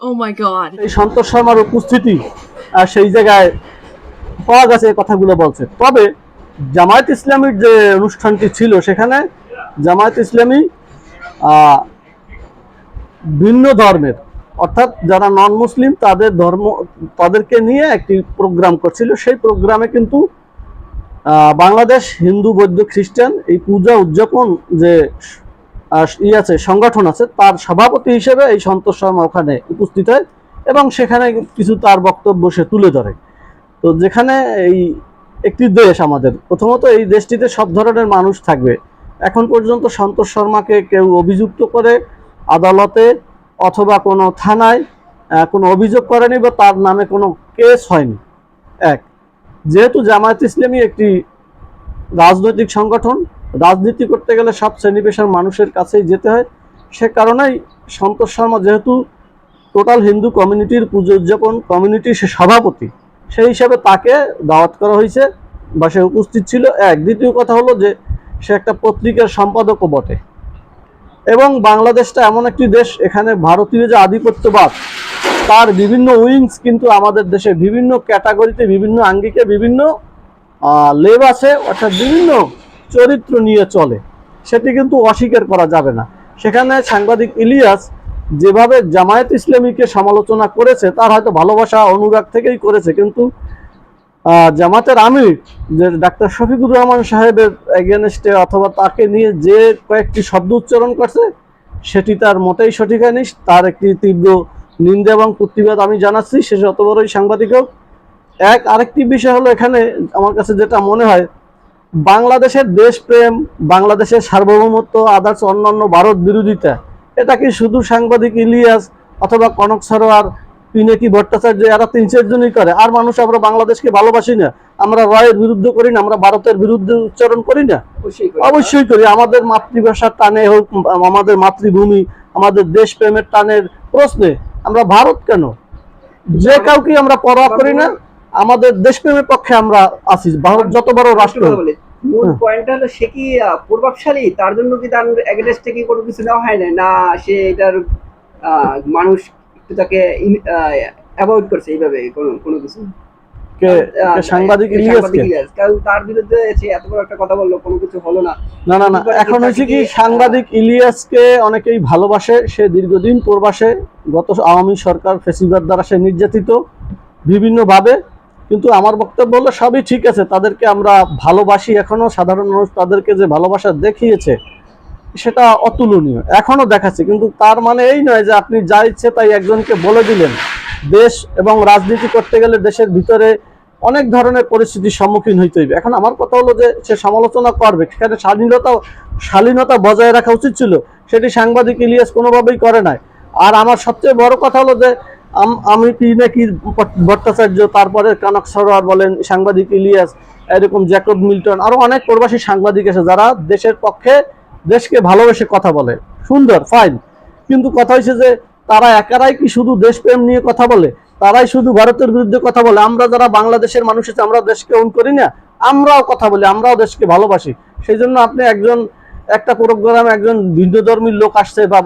Oh my God. এই সন্তোষ শর্মার উপস্থিতি সেই জায়গায় পাওয়া গেছে, এই কথাগুলো বলছে। তবে জামায়াত ইসলামীর যে অনুষ্ঠানটি ছিল সেখানে জামায়াত ইসলামী ভিন্ন ধর্মের, অর্থাৎ যারা নন মুসলিম তাদেরকে নিয়ে একটি প্রোগ্রাম করছিল। সেই প্রোগ্রামে কিন্তু বাংলাদেশ হিন্দু বৌদ্ধ খ্রিস্টান এই পূজা উদযাপন যে আছে সংগঠন আছে, তার সভাপতি হিসেবে এই সন্তোষ শর্মা ওখানে উপস্থিত হয় এবং সেখানে কিছু তার বক্তব্য সে তুলে ধরে। তো যেখানে এই একটি দেশ, আমাদের প্রথমত এই দেশটিতে সব ধরনের মানুষ থাকবে। এখন পর্যন্ত সন্তোষ শর্মাকে কেউ অভিযুক্ত করে আদালতে অথবা কোনো থানায় কোনো অভিযোগ করেনি বা তার নামে কোনো কেস হয়নি। এক, যেহেতু জামায়াত ইসলামী একটি রাজনৈতিক সংগঠন, রাজনীতি করতে গেলে সব শ্রেণী পেশার মানুষের কাছেই যেতে হয়। সে কারণেই সন্তোষ শর্মা যেহেতু টোটাল হিন্দু কমিউনিটির পুজো উদযাপন কমিউনিটির সে সভাপতি, সেই হিসাবে তাকে দাওয়াত করা হয়েছে বা সে উপস্থিত ছিল। এক, দ্বিতীয় কথা হলো যে সে একটা পত্রিকার সম্পাদকও বটে এবং বাংলাদেশটা এমন একটি দেশ, এখানে ভারতীয় যে আধিপত্যবাদ তার বিভিন্ন উইংস কিন্তু আমাদের দেশে বিভিন্ন ক্যাটাগরিতে, বিভিন্ন আঙ্গিকে, বিভিন্ন লেভ আছে, অর্থাৎ বিভিন্ন চরিত্র নিয়ে চলে, সেটি কিন্তু অস্বীকার করা যাবে না। সেখানে সাংবাদিক ইলিয়াস যেভাবে জামায়াত ইসলামীকে সমালোচনা করেছে, তার হয়তো ভালোবাসা অনুরাগ থেকেই করেছে, কিন্তু জামাতের আমির যে ডাক্তার শফিকুর রহমান সাহেবের এগেনস্টে অথবা তাকে নিয়ে যে কয়েকটি শব্দ উচ্চারণ করছে সেটি তার মোটেই সঠিক হয়নি। তার একটি তীব্র নিন্দা এবং প্রতিবাদ আমি জানাচ্ছি, সে যত বড়ই সাংবাদিক হোক। আরেকটি বিষয় হলো, এখানে আমার কাছে যেটা মনে হয়, বাংলাদেশের দেশপ্রেম, বাংলাদেশের সার্বভৌমত্ব, আদার্স অন্যান্য ভারত বিরোধিতা, এটা কি শুধু সাংবাদিক ইলিয়াস অথবা কনক সরোয়ার, পিনাকি ভট্টাচার্য এরা 3-4 জনই করে? আর মানুষ আমরা বাংলাদেশকে ভালোবাসি না? আমরা রয়ের বিরুদ্ধে করি না? আমরা ভারতের বিরুদ্ধে উচ্চারণ করি না? অবশ্যই করি। আমাদের মাতৃভাষার টানে হোক, আমাদের মাতৃভূমি, আমাদের দেশপ্রেমের টানের প্রশ্নে আমরা ভারত কেন, যে কাউকে আমরা পরোয়া করি না। আমাদের দেশপ্রেমের পক্ষে আমরা আছি, ভারত যত বড় রাষ্ট্র। মূল পয়েন্টটা হলো সে কি প্রভাবশালী, তার জন্য কি তার এগেনস্টে কি কোনো কিছু নেওয়া হয় না, সে এটার মানুষ একটু তাকে অ্যাভয়েড করছে এইভাবে কোনো কিছু? সাংবাদিক ইলিয়াস, কারণ তার বিরুদ্ধে সে এত বড় একটা কথা বললো, কোনো কিছু হলো না। না না না, এখন হয়েছে কি, সাংবাদিক ইলিয়াসকে অনেকেই ভালোবাসে। সে দীর্ঘদিন প্রবাসে, গত আওয়ামী সরকার ফেসিবাদ দ্বারা সে নির্যাতিত বিভিন্নভাবে। কিন্তু আমার বক্তব্য হলো সবই ঠিক আছে, তাদেরকে আমরা ভালোবাসি। এখনো সাধারণ মানুষ তাদেরকে যে ভালোবাসা দেখিয়েছে সেটা অতুলনীয়, এখনো দেখাচ্ছে। কিন্তু তার মানে এই নয় যে আপনি যা ইচ্ছে তাই একজনকে বলে দিলেন। দেশ এবং রাজনীতি করতে গেলে দেশের ভিতরে অনেক ধরনের পরিস্থিতির সম্মুখীন হইতে হইবে। এখন আমার কথা হলো যে সে সমালোচনা করবে, সেখানে শালীনতা বজায় রাখা উচিত ছিল, সেটি সাংবাদিক ইলিয়াস কোনোভাবেই করে নাই। আর আমার সবচেয়ে বড় কথা হলো যে আমি পিনাকি ভট্টাচার্য, তারপরে কনক সরোয়ার বলেন, সাংবাদিক ইলিয়াস, এরকম জ্যাকব মিল্টন, আরো অনেক প্রবাসী সাংবাদিক আছে যারা দেশের পক্ষে, দেশকে ভালোবেসে কথা বলে, সুন্দর, ফাইন। কিন্তু কথা হয়েছে যে তারা একারাই কি শুধু দেশপ্রেম নিয়ে কথা বলে, তারাই শুধু ভারতের বিরুদ্ধে কথা বলে? আমরা যারা বাংলাদেশের মানুষ আছে, আমরা দেশকে ওন করি না? আমরাও কথা বলি, আমরাও দেশকে ভালোবাসি। সেই জন্য আপনি একটা প্রোগ্রামে একজন ভিন্ন ধর্মীর লোক আসছে বা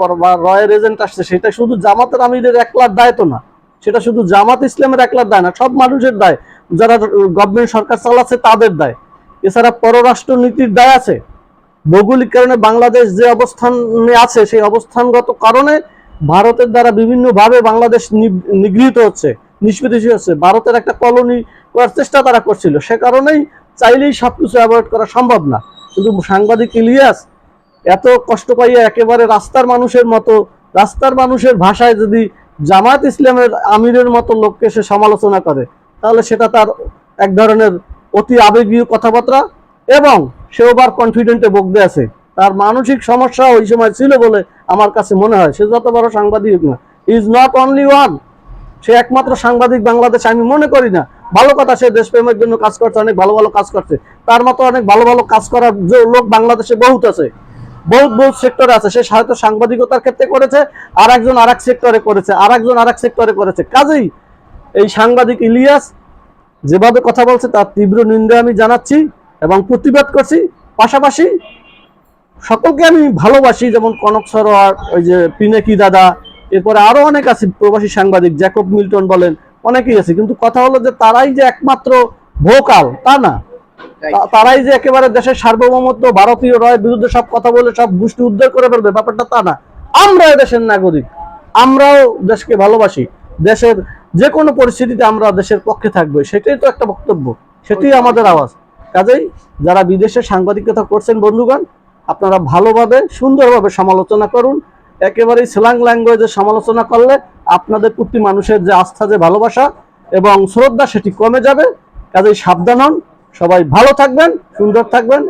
রয়ের এজেন্ট আসছে, সেটা শুধু জামাতের আমিরের একলার দায় তো না, সেটা শুধু জামাত ইসলামের একলার দায় না, সব মানুষের দায়, যারা গভর্নমেন্ট সরকার চালাচ্ছে তাদের দায়। এছাড়া পররাষ্ট্র নীতির দায় আছে। ভৌগোলিক কারণে বাংলাদেশ যে অবস্থানে আছে, সেই অবস্থানগত কারণে ভারতের দ্বারা বিভিন্নভাবে বাংলাদেশ নিগৃহীত হচ্ছে, নিষ্পেষিত হচ্ছে। ভারতের একটা কলোনি করার চেষ্টা তারা করছিল, সে কারণেই চাইলেই সবকিছু অ্যাভয়েড করা সম্ভব না। কিন্তু সাংবাদিক ইলিয়াস এত কষ্ট পাইয়া একেবারে রাস্তার মানুষের মতো, রাস্তার মানুষের ভাষায় যদি জামায়াত ইসলামের আমিরের মতো লোককে সে সমালোচনা করে, তাহলে সেটা তার এক ধরনের অতি আবেগীয় কথাবার্তা এবং সে ওভার কনফিডেন্টে বকতে আছে। তার মানসিক সমস্যা ওই সময় ছিল বলে আমার কাছে মনে হয়। সে যত বড় সাংবাদিক না, ইজ নট অনলি ওয়ান, সে একমাত্র সাংবাদিক বাংলাদেশে আমি মনে করি না। ভালো কথা, সে দেশপ্রেমের জন্য কাজ করছে, অনেক ভালো ভালো কাজ করছে। তার মতো অনেক ভালো ভালো কাজ করার লোক বাংলাদেশে বহুত আছে, বহুত সেক্টরে আছে। সে হয়তো সাংবাদিকতার ক্ষেত্রে করেছে, আর একজন আর এক সেক্টরে করেছে, আর একজন আর এক সেক্টরে করেছে। কাজেই এই সাংবাদিক ইলিয়াস যেভাবে কথা বলছে তার তীব্র নিন্দা আমি জানাচ্ছি এবং প্রতিবাদ করছি। পাশাপাশি সকলকে আমি ভালোবাসি, যেমন কনক সরোয়ার, ওই যে পিনাকি দাদা, এরপরে আরো অনেক আছে প্রবাসী সাংবাদিক, জ্যাকব মিল্টন বলেন, অনেকেই আছে। কিন্তু কথা হলো যে তারাই যে একমাত্র ভোকাল তা না। তারাই যে একেবারে দেশের সার্বভৌমত্ব, ভারতীয় রয়ের বিরুদ্ধে সব কথা বলে সব গোষ্ঠী উদ্ধার করে ফেলবে, ব্যাপারটা তা না। আমরা দেশের নাগরিক, আমরাও দেশকে ভালোবাসি, দেশের যে কোনো পরিস্থিতিতে আমরা দেশের পক্ষে থাকবো, সেটাই তো একটা বক্তব্য, সেটাই আমাদের আওয়াজ। কাজেই যারা বিদেশে সাংবাদিকতা করছেন বন্ধুগণ, আপনারা ভালোভাবে সুন্দরভাবে সমালোচনা করুন। একেবারেই স্ল্যাং ল্যাঙ্গুয়েজে সমালোচনা করলে আপনাদের প্রতি মানুষের যে আস্থা, যে ভালোবাসা এবং শ্রদ্ধা, সেটি কমে যাবে। কাজেই সাবধান হন, সবাই ভালো থাকবেন, সুন্দর থাকবেন।